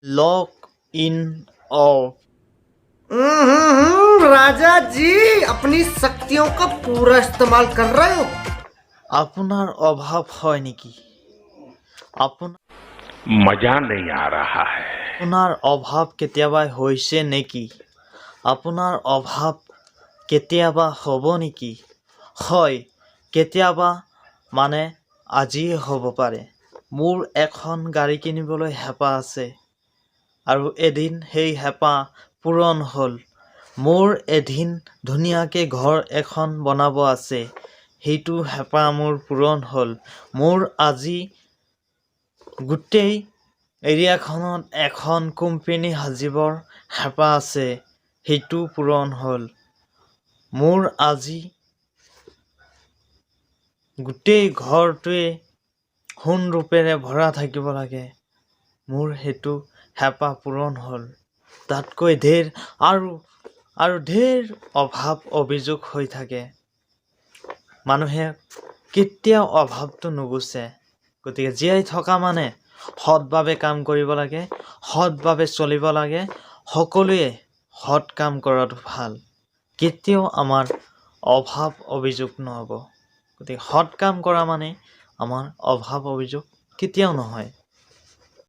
Lock in of. राजा जी अपनी शक्तियों का पूरा इस्तेमाल कर रहे हो। আপোনাৰ অভাৱ হয় নেকি? मजा नहीं आ रहा है। আপোনাৰ অভাৱ কেতিয়াবা হৈছে নেকি? আপোনাৰ অভাৱ কেতিয়াবা হ'ব নেকি? হয়, কেতিয়াবা মানে আজিয়ে হ'ব পাৰে। মোৰ এখন গাড়ী কিনিবলৈ হেঁপাহ আছে আৰু এদিন সেই হেঁপাহ পূৰণ হ'ল। মোৰ এদিন ধুনীয়াকৈ ঘৰ এখন বনাব আছে, সেইটো হেঁপাহ মোৰ পূৰণ হ'ল। মোৰ আজি গোটেই এৰিয়াখনত এখন কোম্পানী সাজিবৰ হেঁপাহ আছে, সেইটো পূৰণ হ'ল। মোৰ আজি গোটেই ঘৰটোৱে সোণ ৰূপেৰে ভৰা থাকিব লাগে, মোৰ সেইটো হেঁপাহ পূৰণ হ'ল। তাতকৈ ঢেৰ আৰু ঢেৰ অভাৱ অভিযোগ হৈ থাকে। মানুহে কেতিয়াও অভাৱটো নুগুচে। গতিকে জীয়াই থকা মানে সৎভাৱে কাম কৰিব লাগে, সৎভাৱে চলিব লাগে। সকলোৱে সৎ কাম কৰাটো ভাল। কেতিয়াও আমাৰ অভাৱ অভিযোগ নহ'ব। গতিকে সৎ কাম কৰা মানে আমাৰ অভাৱ অভিযোগ কেতিয়াও নহয়।